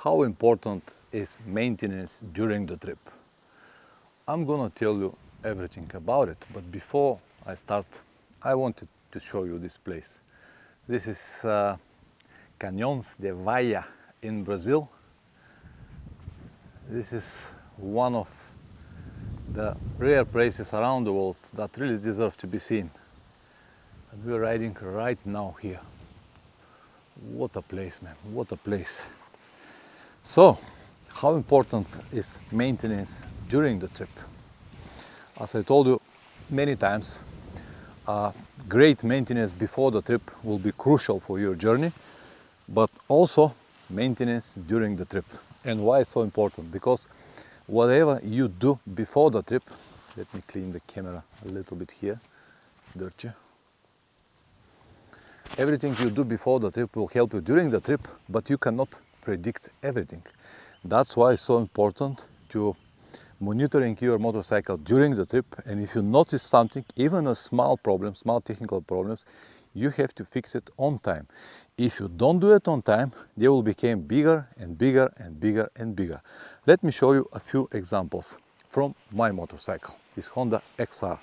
how important is maintenance during the trip. I'm gonna tell you everything about it, but before I start, I wanted to show you this place. This is Canyons de Vaia in Brazil. This is one of the rare places around the world that really deserve to be seen. And we're riding right now here. What a place, man, what a place. So, how important is maintenance during the trip? As I told you many times, great maintenance before the trip will be crucial for your journey, but also maintenance during the trip. And why it's so important? Because whatever you do before the trip, let me clean the camera a little bit here, it's dirty. Everything you do before the trip will help you during the trip, but you cannot predict everything. That's why it's so important to monitoring your motorcycle during the trip, and if you notice something, even a small problem, small technical problems, you have to fix it on time. If you don't do it on time, they will become bigger and bigger and bigger and bigger. Let me show you a few examples from my motorcycle, this Honda XR.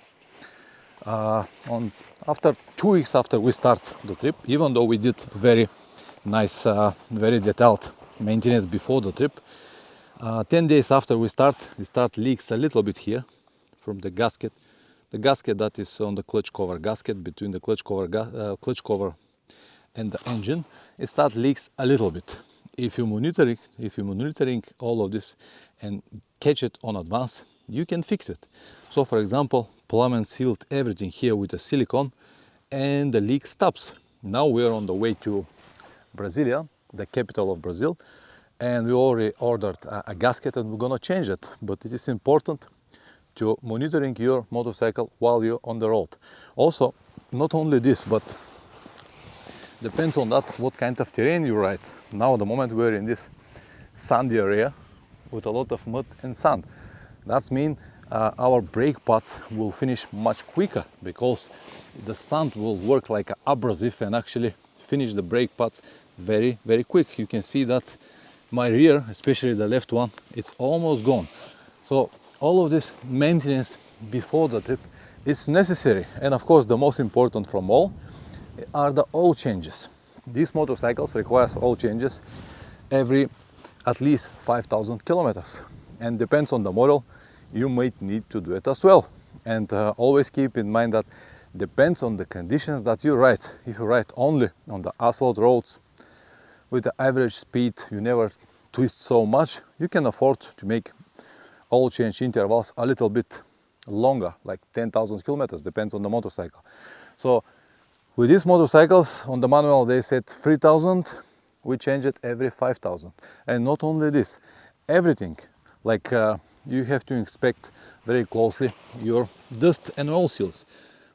After 2 weeks after we start the trip, even though we did very nice, very detailed maintenance before the trip, 10 days after we start leaks a little bit here from the gasket that is on the clutch cover gasket between the clutch cover and the engine. It start leaks a little bit. If you're monitoring all of this and catch it on advance, you can fix it. So for example, Plumman sealed everything here with a silicone and the leak stops. Now we are on the way to Brasilia, the capital of Brazil, and we already ordered a gasket and we're gonna change it. But it is important to monitoring your motorcycle while you're on the road. Also, not only this, but depends on that what kind of terrain you ride. Now at the moment we're in this sandy area with a lot of mud and sand. That means our brake pads will finish much quicker because the sand will work like an abrasive and actually finish the brake pads very quick. You can see that my rear, especially the left one, it's almost gone. So all of this maintenance before the trip is necessary. And of course the most important from all are the oil changes. These motorcycles requires oil changes every at least 5,000 kilometers, and depends on the model, you might need to do it as well. And always keep in mind that depends on the conditions that you ride. If you ride only on the asphalt roads with the average speed, you never twist so much, you can afford to make oil change intervals a little bit longer, like 10,000 kilometers, depends on the motorcycle. So with these motorcycles on the manual they said 3,000, we change it every 5,000. And not only this, everything, like you have to inspect very closely your dust and oil seals.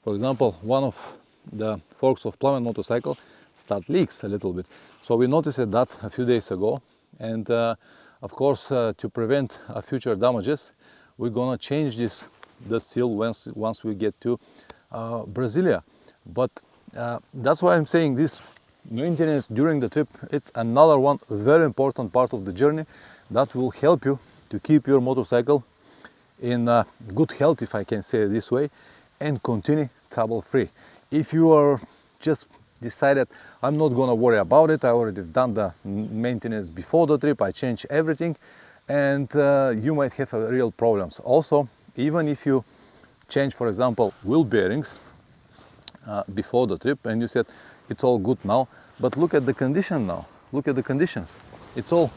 For example, one of the forks of Plumman motorcycle start leaks a little bit. So we noticed that a few days ago, and of course to prevent future damages, we're gonna change this dust seal once we get to Brasilia. But that's why I'm saying this maintenance during the trip, it's another one very important part of the journey that will help you to keep your motorcycle in good health, if I can say it this way, and continue trouble free. If you are just decided, I'm not gonna worry about it, I already done the maintenance before the trip, I changed everything, and you might have real problems. Also, even if you change, for example, wheel bearings before the trip and you said it's all good now, but look at the condition now, look at the conditions. It's all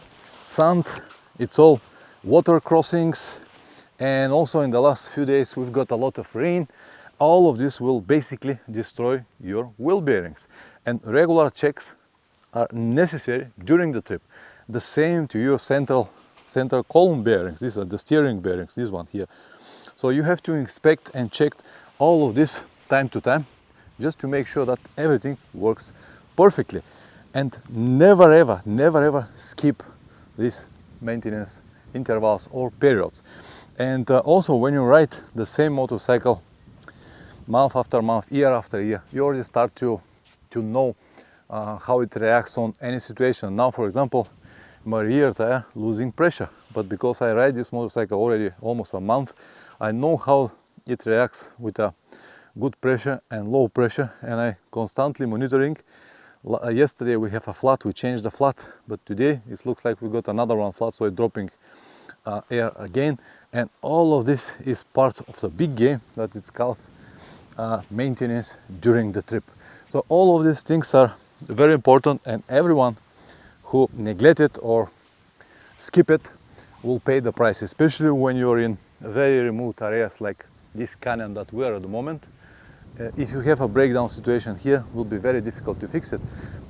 sand, it's all water crossings, and also in the last few days we've got a lot of rain. All of this will basically destroy your wheel bearings, and regular checks are necessary during the trip. The same to your center column bearings. These are the steering bearings, this one here. So you have to inspect and check all of this time to time, just to make sure that everything works perfectly. And never ever skip these maintenance intervals or periods. And also when you ride the same motorcycle month after month, year after year, you already start to know how it reacts on any situation. Now, for example, my rear tire losing pressure. But because I ride this motorcycle already almost a month, I know how it reacts with a good pressure and low pressure, and I constantly monitoring. Yesterday we have a flat, we changed the flat, but today it looks like we got another one flat, so it's dropping air again. And all of this is part of the big game that it's called maintenance during the trip. So all of these things are very important, and everyone who neglect it or skip it will pay the price, especially when you're in very remote areas like this canyon that we are at the moment. If you have a breakdown situation here, it will be very difficult to fix it.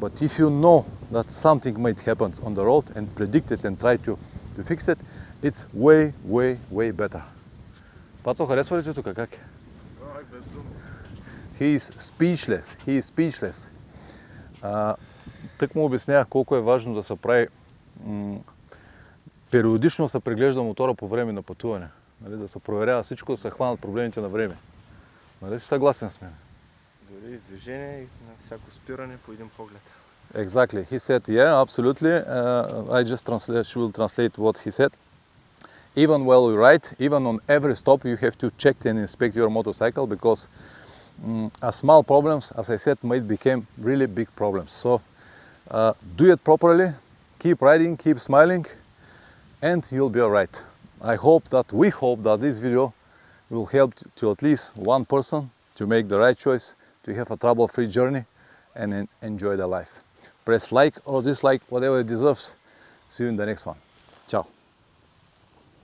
But if you know that something might happen on the road and predict it and try to fix it, it's way, way, way better. Пацо, харесва ли ти тук? Как? Без думи. He is speechless. He is speechless. Тък му обяснявах колко е важно да се прави периодично се преглежда мотора по време на пътуване. Нали, да се проверява всичко, да се хванат проблемите на време. Нали си съгласен с мен? Дори движение и на всяко спиране по един поглед. Exactly. He said, yeah, absolutely. I just will translate what he said. Even while you ride, even on every stop, you have to check and inspect your motorcycle, because small problems, as I said, might become really big problems. So do it properly, keep riding, keep smiling, and you'll be all right. We hope that this video will help to at least one person to make the right choice, to have a trouble-free journey and enjoy the life. Press like or dislike, whatever it deserves. See you in the next one.